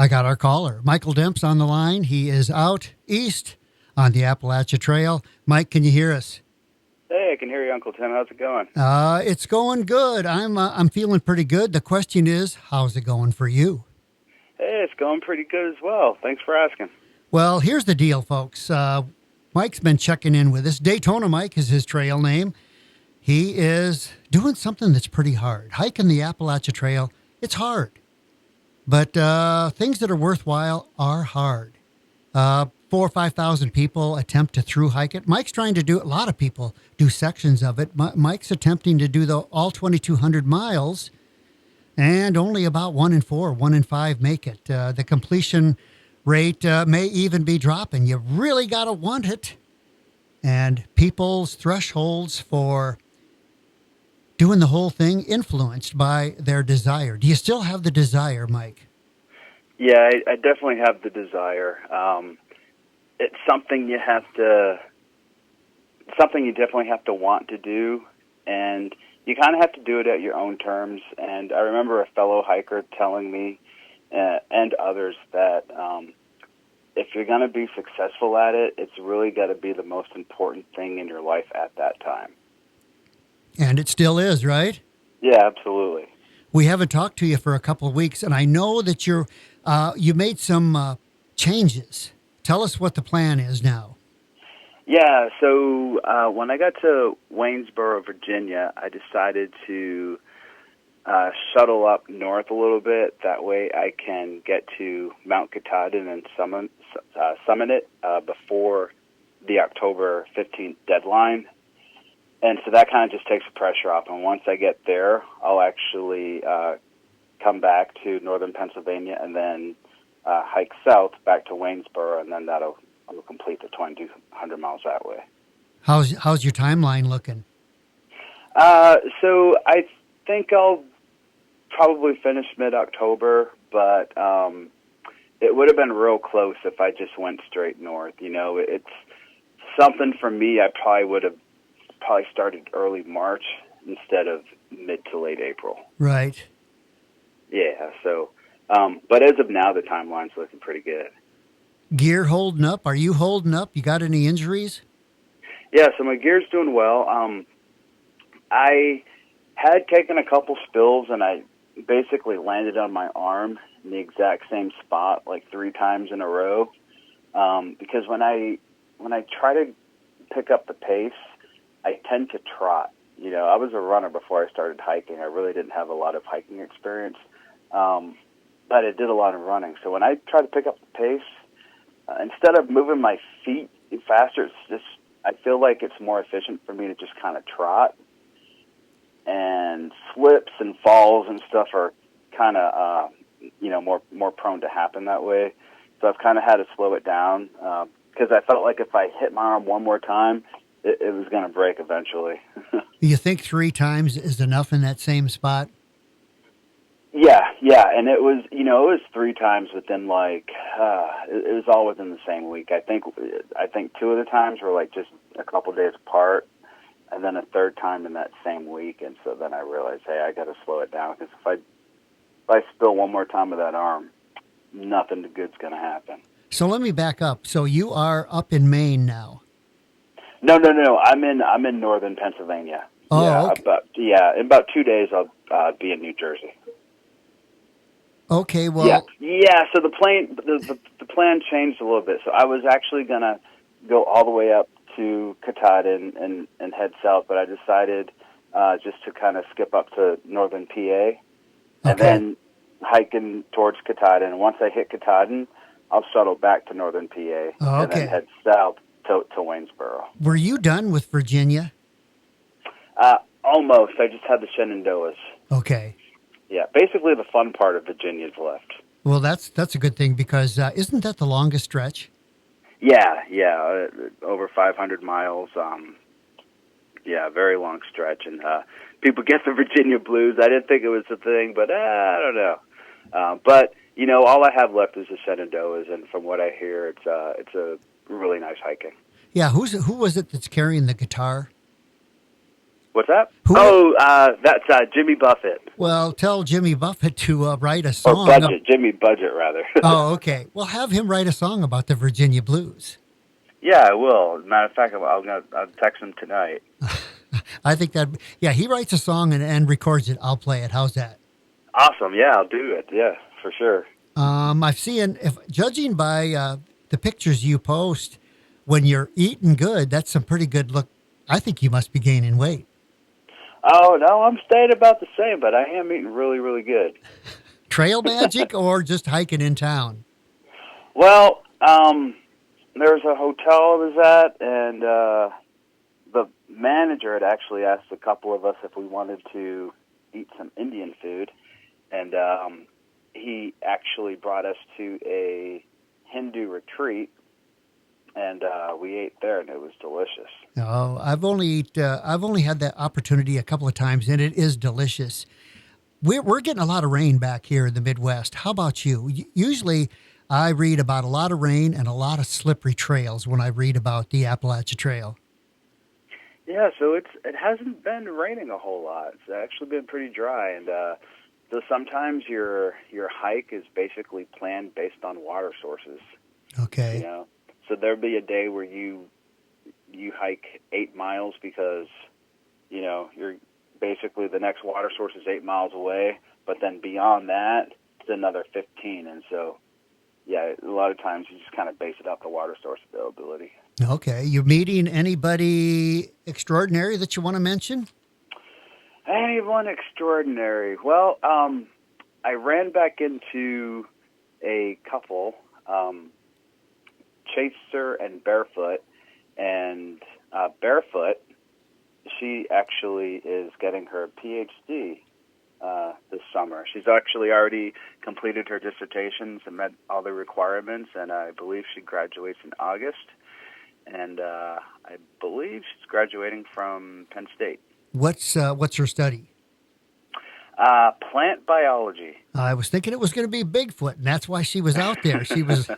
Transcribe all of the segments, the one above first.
I got our caller, Michael Demps, on the line. He is out east on the Appalachia Trail. Mike, can you hear us? Hey, I can hear you, Uncle Tim. How's it going? It's going good. I'm feeling pretty good. The question is, how's it going for you? Hey, it's going pretty good as well. Thanks for asking. Well, here's the deal, folks. Mike's been checking in with us. Daytona Mike is his trail name. He is doing something that's pretty hard. Hiking the Appalachia Trail, it's hard. But things that are worthwhile are hard. 4,000 or 5,000 people attempt to through hike it. Mike's trying to do it. A lot of people do sections of it. Mike's attempting to do all 2,200 miles, and only about 1 in 4, 1 in 5 make it. The completion rate may even be dropping. You really got to want it. And people's thresholds for doing the whole thing influenced by their desire. Do you still have the desire, Mike? Yeah, I definitely have the desire. It's something you definitely have to want to do, and you kind of have to do it at your own terms. And I remember a fellow hiker telling me and others that if you're going to be successful at it, it's really got to be the most important thing in your life at that time. And it still is, right? Yeah, absolutely. We haven't talked to you for a couple of weeks, and I know that you made some changes. Tell us what the plan is now. Yeah, so when I got to Waynesboro, Virginia, I decided to shuttle up north a little bit. That way I can get to Mount Katahdin and summit it before the October 15th deadline. And so that kind of just takes the pressure off. And once I get there, I'll actually come back to northern Pennsylvania and then hike south back to Waynesboro, and then I'll complete the 2,200 miles that way. How's your timeline looking? So I think I'll probably finish mid-October, but it would have been real close if I just went straight north. You know, it's something for me. I probably would have started early March instead of mid to late April. Right. Yeah, so, but as of now, the timeline's looking pretty good. Gear holding up? Are you holding up? You got any injuries? Yeah, so my gear's doing well. I had taken a couple spills, and I basically landed on my arm in the exact same spot like 3 times in a row. Because when I try to pick up the pace, I tend to trot. You know, I was a runner before I started hiking. I really didn't have a lot of hiking experience, but I did a lot of running. So when I try to pick up the pace, instead of moving my feet faster, it's just, I feel like it's more efficient for me to just kind of trot. And slips and falls and stuff are kind of, more prone to happen that way. So I've kind of had to slow it down because I felt like if I hit my arm one more time, it was going to break eventually. You think 3 times is enough in that same spot? Yeah, and it was 3 times within it was all within the same week. I think 2 of the times were like just a couple days apart, and then a third time in that same week. And so then I realized, hey, I got to slow it down because if I spill one more time with that arm, nothing good's going to happen. So let me back up. So you are up in Maine now? No. I'm in northern Pennsylvania. Oh, yeah, okay. In about 2 days I'll be in New Jersey. Okay, well. Yeah. So the plan changed a little bit. So I was actually gonna go all the way up to Katahdin and head south, but I decided just to kind of skip up to northern PA and then hiking towards Katahdin. And once I hit Katahdin, I'll shuttle back to northern PA and then head south to Waynesboro. Were you done with Virginia? Almost. I just had the Shenandoahs. Okay. Yeah, basically the fun part of Virginia's left. Well, that's a good thing because isn't that the longest stretch? Yeah, over 500 miles. Very long stretch, and people get the Virginia blues. I didn't think it was a thing, but I don't know. But all I have left is the Shenandoahs, and from what I hear, it's a really nice hiking. Yeah, who was it that's carrying the guitar? What's that? That's Jimmy Buffett. Well, tell Jimmy Buffett to write a Or song. Budget, Jimmy Budget, rather. Oh, okay. Well, have him write a song about the Virginia blues. Yeah, I will. Matter of fact, I'll text him tonight. I think that, yeah, he writes a song and records it. I'll play it. How's that? Awesome. Yeah, I'll do it. Yeah, for sure. I've seen, if judging by the pictures you post, when you're eating good, that's some pretty good look. I think you must be gaining weight. Oh, no, I'm staying about the same, but I am eating really, really good. Trail magic or just hiking in town? Well, there's a hotel I was at, and the manager had actually asked a couple of us if we wanted to eat some Indian food, and he actually brought us to a Hindu retreat, and we ate there, and it was delicious. Oh, I've only had that opportunity a couple of times, and it is delicious. We're getting a lot of rain back here in the Midwest. How about you? Usually, I read about a lot of rain and a lot of slippery trails when I read about the Appalachia Trail. Yeah, so it hasn't been raining a whole lot. It's actually been pretty dry, and so sometimes your hike is basically planned based on water sources. Okay. You know, so there'll be a day where you hike 8 miles because you're basically the next water source is 8 miles away, but then beyond that it's another 15, and so yeah, a lot of times you just kind of base it off the water source availability. Okay. You meeting anybody extraordinary that you want to mention? Anyone extraordinary? Well, I ran back into a couple, Chaser and Barefoot, and Barefoot, she actually is getting her PhD this summer. She's actually already completed her dissertations and met all the requirements, and I believe she graduates in August. And I believe she's graduating from Penn State. What's her study? Plant biology. I was thinking it was going to be Bigfoot, and that's why she was out there. She was,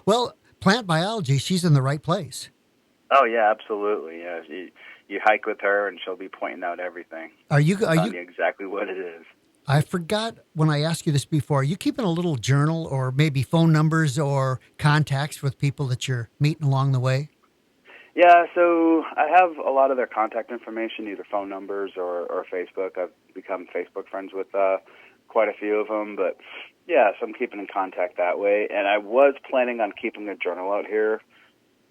well, plant biology, she's in the right place. Oh, yeah, absolutely. Yeah, you hike with her, and she'll be pointing out everything. Are you exactly what it is. I forgot when I asked you this before. Are you keeping a little journal or maybe phone numbers or contacts with people that you're meeting along the way? Yeah, so I have a lot of their contact information, either phone numbers or Facebook. I've become Facebook friends with quite a few of them, but yeah, so I'm keeping in contact that way. And I was planning on keeping a journal out here,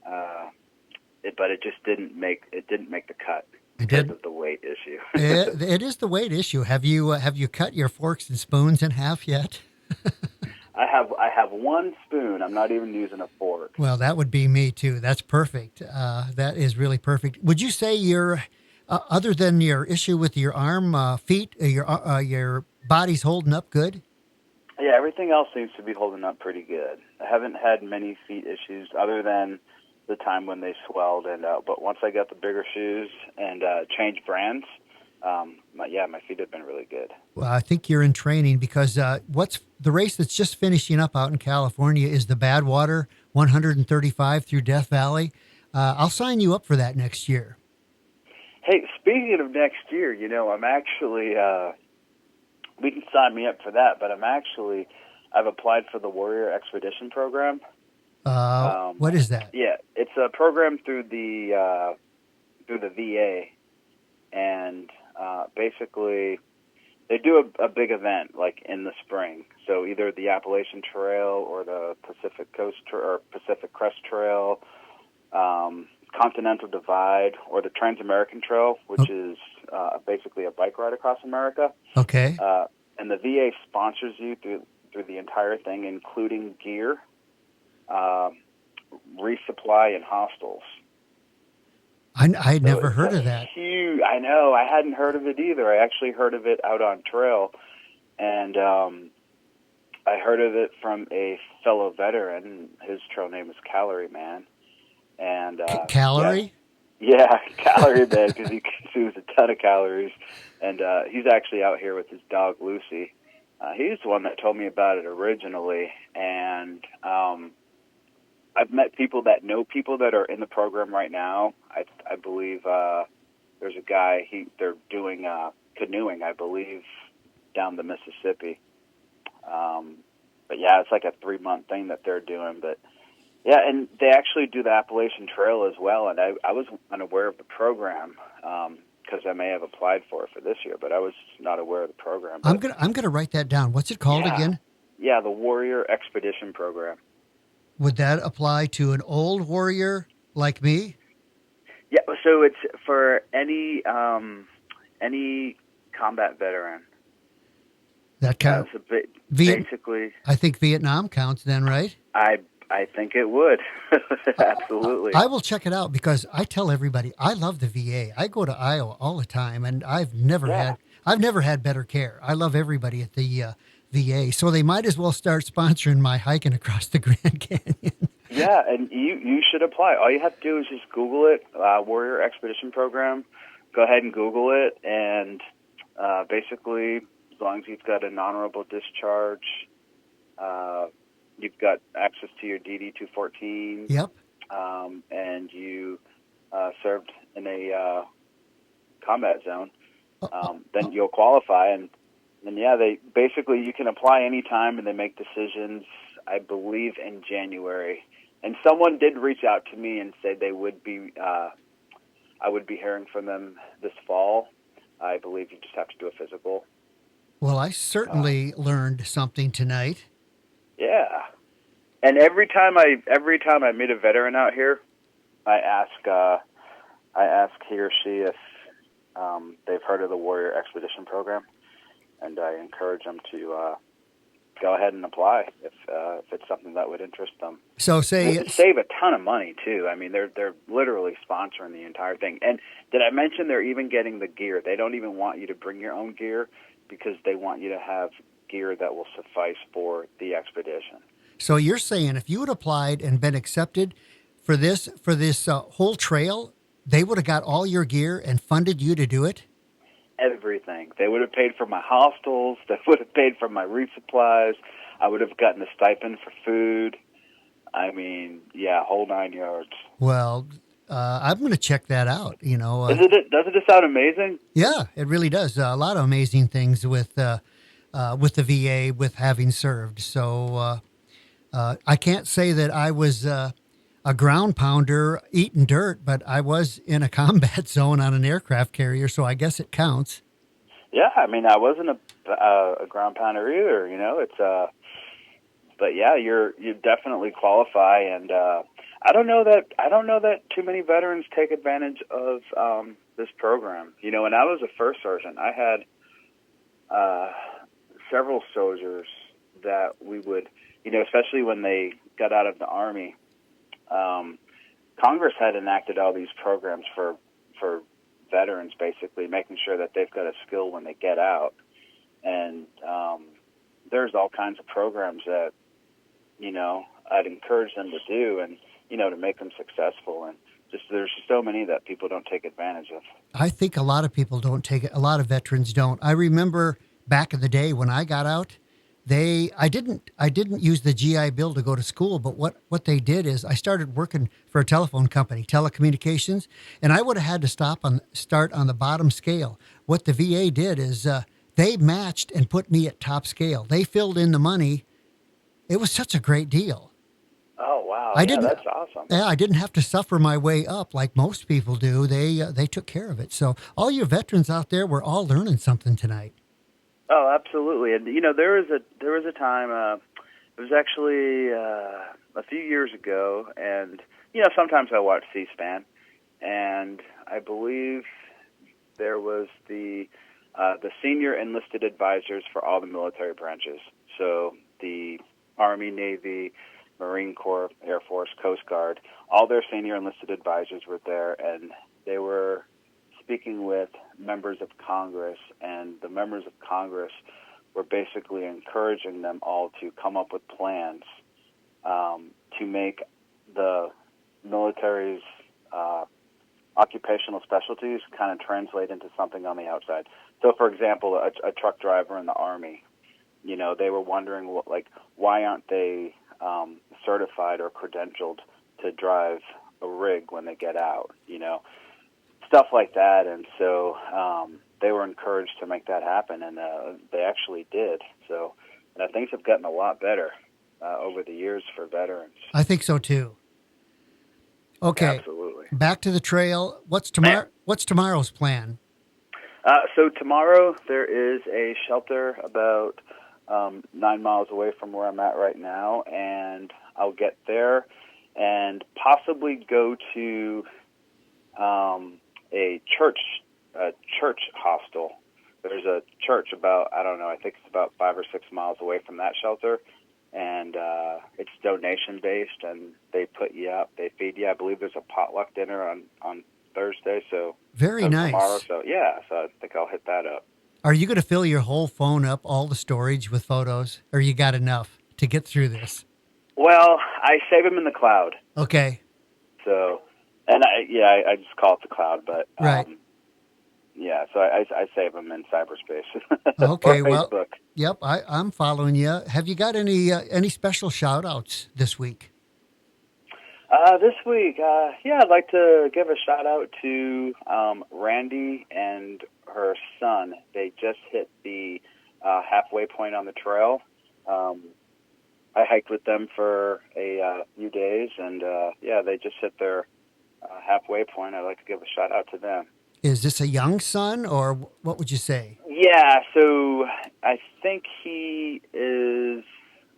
but it just didn't make the cut because of the weight issue. It is the weight issue. Have you cut your forks and spoons in half yet? I have one spoon. I'm not even using a fork. Well, that would be me too. That's perfect. That is really perfect. Would you say you're, other than your issue with your arm, feet, your body's holding up good? Yeah, everything else seems to be holding up pretty good. I haven't had many feet issues other than the time when they swelled, but once I got the bigger shoes and changed brands, my feet have been really good. Well, I think you're in training because what's the race that's just finishing up out in California is the Badwater 135 through Death Valley. I'll sign you up for that next year. Hey, speaking of next year, I'm actually, we can sign me up for that, but I've applied for the Warrior Expedition program. What is that? Yeah, it's a program through the VA, and basically they do a big event like in the spring. So either the Appalachian Trail or the Pacific Coast or Pacific Crest Trail, Continental Divide, or the Trans-American Trail, which is basically a bike ride across America. Okay. And the VA sponsors you through the entire thing, including gear, resupply, and hostels. I'd never heard of that. Huge. I know. I hadn't heard of it either. I actually heard of it out on trail, and I heard of it from a fellow veteran. His trail name is Calorie Man. And Calorie? Yeah, Calorie Man, because he consumes a ton of calories. And he's actually out here with his dog, Lucy. He's the one that told me about it originally, and I've met people that know people that are in the program right now. I believe there's a guy, they're doing canoeing, I believe, down the Mississippi. But yeah, it's like a 3-month thing that they're doing. But yeah, and they actually do the Appalachian Trail as well. And I was unaware of the program because I may have applied for it for this year, but I was not aware of the program. But I'm gonna write that down. What's it called again? Yeah, the Warrior Expedition Program. Would that apply to an old warrior like me? Yeah, so it's for any combat veteran. That counts. So basically, I think Vietnam counts then, right? I think it would. Absolutely. I will check it out because I tell everybody I love the VA. I go to Iowa all the time, and I've never had better care. I love everybody at the VA, so they might as well start sponsoring my hiking across the Grand Canyon. Yeah, and you should apply. All you have to do is just Google it, Warrior Expedition Program. Go ahead and Google it, and basically, as long as you've got an honorable discharge, you've got access to your DD-214. Yep. And you served in a combat zone, then you'll qualify. And yeah, you can apply anytime, and they make decisions, I believe, in January. And someone did reach out to me and say they would be, I would be hearing from them this fall. I believe you just have to do a physical. Well, I certainly learned something tonight. Yeah. And every time I meet a veteran out here, I ask he or she if they've heard of the Warrior Expedition Program, and I encourage them to go ahead and apply if it's something that would interest them. So they save a ton of money too. I mean, they're literally sponsoring the entire thing. And did I mention they're even getting the gear? They don't even want you to bring your own gear because they want you to have gear that will suffice for the expedition. So you're saying if you had applied and been accepted for this whole trail, they would have got all your gear and funded you to do it? Everything. They would have paid for my hostels. They would have paid for my resupplies. I would have gotten a stipend for food. I mean, yeah, whole 9 yards. Well, I'm going to check that out. Doesn't it sound amazing? Yeah, it really does. A lot of amazing things with the VA, with having served. So I can't say that I was a ground pounder eating dirt, but I was in a combat zone on an aircraft carrier, so I guess it counts. Yeah, I mean, I wasn't a ground pounder either. But yeah, you definitely qualify, and I don't know that too many veterans take advantage of this program. When I was a first sergeant, I had several soldiers that we would, especially when they got out of the Army. Congress had enacted all these programs for veterans, basically making sure that they've got a skill when they get out. And there's all kinds of programs that, I'd encourage them to do and, to make them successful. And there's so many that people don't take advantage of. I think a lot of people don't take it. A lot of veterans don't. I remember back in the day when I got out, I didn't use the GI Bill to go to school, but what they did is I started working for a telephone company, telecommunications, and I would have had to start on the bottom scale. What the VA did is they matched and put me at top scale. They filled in the money. It was such a great deal. Oh wow! That's awesome. Yeah, I didn't have to suffer my way up like most people do. They took care of it. So all you veterans out there, we're all learning something tonight. Oh, absolutely. And there was a time. It was actually a few years ago, and sometimes I watch C-SPAN, and I believe there was the senior enlisted advisors for all the military branches. So the Army, Navy, Marine Corps, Air Force, Coast Guard, all their senior enlisted advisors were there, and they were speaking with members of Congress, and the members of Congress were basically encouraging them all to come up with plans to make the military's occupational specialties kind of translate into something on the outside. So, for example, a truck driver in the Army, they were wondering, why aren't they certified or credentialed to drive a rig when they get out, stuff like that. And so they were encouraged to make that happen, and they actually did. So things have gotten a lot better over the years for veterans. I think so too. Okay. Absolutely. Back to the trail. What's tomorrow's plan? So tomorrow there is a shelter about 9 miles away from where I'm at right now, and I'll get there and possibly go to a church hostel. There's a church about, I don't know, I think it's about 5 or 6 miles away from that shelter, and it's donation-based, and they put you up, they feed you. I believe there's a potluck dinner on Thursday, so very nice. Tomorrow, so I think I'll hit that up. Are you going to fill your whole phone up, all the storage with photos, or you got enough to get through this? Well, I save them in the cloud. Okay. So, and I just call it the cloud, but right. So I save them in cyberspace. Okay, or well, Facebook. Yep, I'm following you. Have you got any special shout-outs this week? This week, I'd like to give a shout-out to Randy and her son. They just hit the halfway point on the trail. I hiked with them for a few days, and they just hit their halfway point. I'd like to give a shout-out to them. Is this a young son, or what would you say? Yeah, so I think he is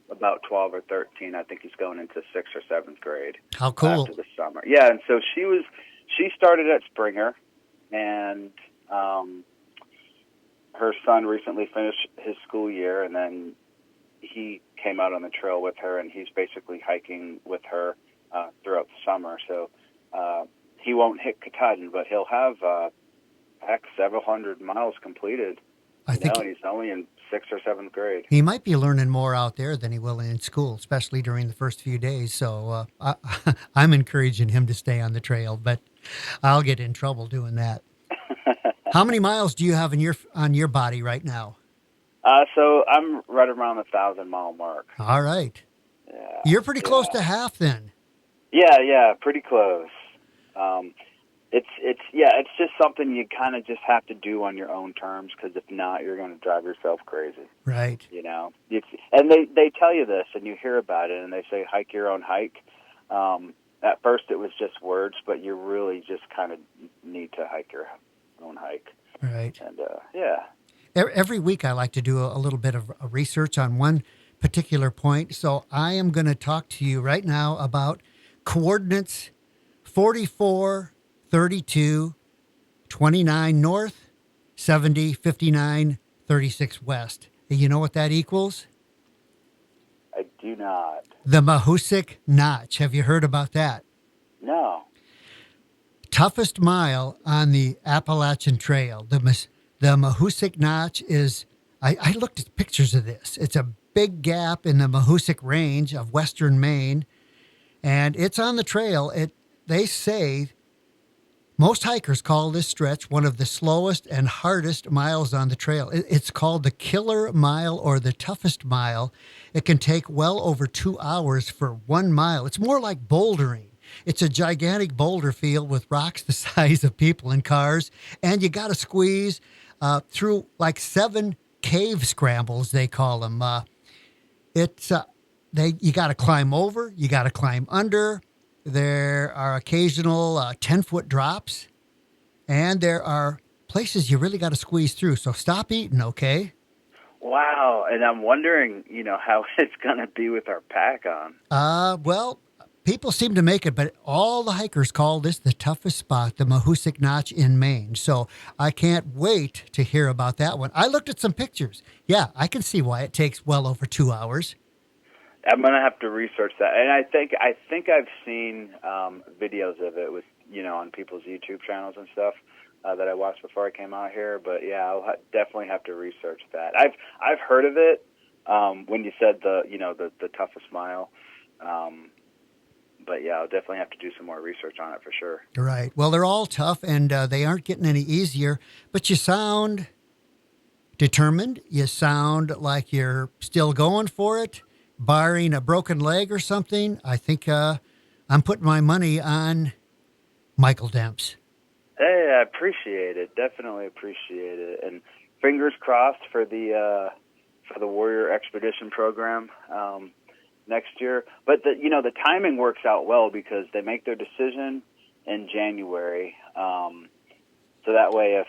about 12 or 13. I think he's going into 6th or 7th grade. How cool. After the summer. Yeah, and so she started at Springer, and her son recently finished his school year, and then he came out on the trail with her, and he's basically hiking with her throughout the summer. So he won't hit Katahdin, but he'll have several hundred miles completed. I think and he's only in 6th or 7th grade. He might be learning more out there than he will in school, especially during the first few days. So I'm encouraging him to stay on the trail, but I'll get in trouble doing that. How many miles do you have on your body right now? So I'm right around the 1,000-mile mark. All right. Yeah, you're pretty close to half then. Yeah, pretty close. It's just something you kind of just have to do on your own terms, because if not, you're going to drive yourself crazy. Right. And they tell you this, and you hear about it, and they say hike your own hike. At first, it was just words, but you really just kind of need to hike your own hike. Right. And Every week, I like to do a little bit of research on one particular point. So I am going to talk to you right now about coordinates 44, 32, 29 north, 70, 59, 36 west. You know what that equals? I do not. The Mahoosic Notch. Have you heard about that? No. Toughest mile on the Appalachian Trail. The Mahoosic Notch is, I looked at pictures of this. It's a big gap in the Mahoosic Range of western Maine, and it's on the trail. They say most hikers call this stretch one of the slowest and hardest miles on the trail. It's called the killer mile or the toughest mile. It can take well over 2 hours for 1 mile. It's more like bouldering. It's a gigantic boulder field with rocks the size of people and cars, and you got to squeeze through like 7 cave scrambles, they call them. You got to climb over, you got to climb under. There are occasional 10-foot drops, and there are places you really got to squeeze through. So stop eating, okay? Wow, and I'm wondering, how it's going to be with our pack on. Well, people seem to make it, but all the hikers call this the toughest spot, the Mahoosic Notch in Maine. So I can't wait to hear about that one. I looked at some pictures. Yeah, I can see why it takes well over 2 hours. I'm going to have to research that. And I think I've seen videos of it with, on people's YouTube channels and stuff that I watched before I came out here. But yeah, I'll definitely have to research that. I've heard of it when you said the toughest mile. But yeah, I'll definitely have to do some more research on it for sure. Right. Well, they're all tough, and they aren't getting any easier. But you sound determined. You sound like you're still going for it. Barring a broken leg or something, I think I'm putting my money on Michael Demps. Hey, I appreciate it. Definitely appreciate it. And fingers crossed for the Warrior Expedition program next year. But the timing works out well because they make their decision in January. So that way, if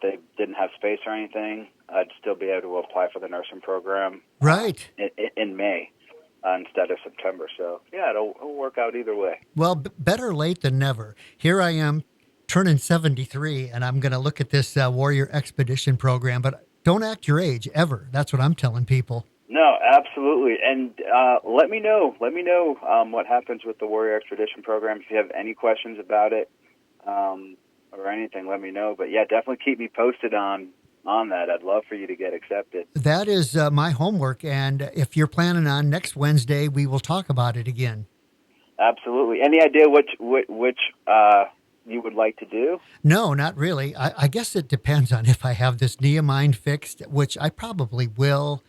they didn't have space or anything, I'd still be able to apply for the nursing program. Right. In May. Instead of September. So, yeah, it'll work out either way. Well, better late than never. Here I am turning 73, and I'm going to look at this Warrior Expedition program, but don't act your age, ever. That's what I'm telling people. No, absolutely. And let me know what happens with the Warrior Expedition program. If you have any questions about it or anything, let me know. But, yeah, definitely keep me posted on that. I'd love for you to get accepted. That is my homework, and if you're planning on next Wednesday, we will talk about it again. Absolutely. Any idea which you would like to do? No, not really. I guess it depends on if I have this Neomind fixed, which I probably will.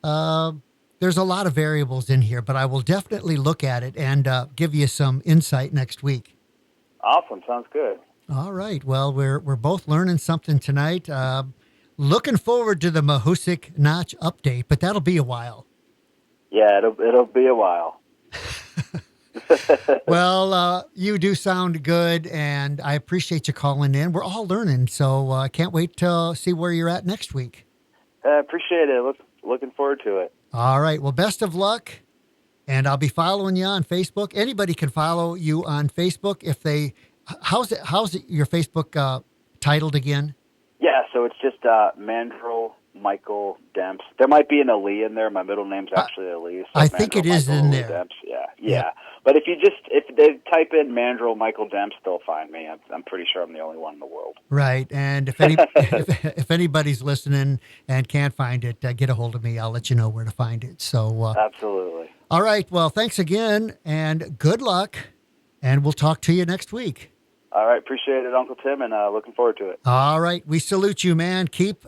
There's a lot of variables in here, but I will definitely look at it and give you some insight next week. Awesome. Sounds good. All right. Well, we're both learning something tonight. Looking forward to the Mahoosuc Notch update, but that'll be a while. Yeah, it'll be a while. Well, you do sound good, and I appreciate you calling in. We're all learning, so I can't wait to see where you're at next week. I appreciate it. Looking forward to it. All right. Well, best of luck, and I'll be following you on Facebook. Anybody can follow you on Facebook if they. How's it your Facebook titled again? Yeah, so it's just Mandrill Michael Demps. There might be an Ali in there. My middle name's actually Ali. So I think it is in there. Demps. Yeah. But if they type in Mandrill Michael Demps, they'll find me. I'm pretty sure I'm the only one in the world. Right, and if anybody's listening and can't find it, get a hold of me. I'll let you know where to find it. So absolutely. All right. Well, thanks again, and good luck. And we'll talk to you next week. All right. Appreciate it, Uncle Tim, and looking forward to it. All right. We salute you, man. Keep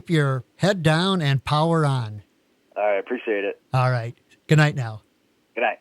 your head down and power on. All right. Appreciate it. All right. Good night now. Good night.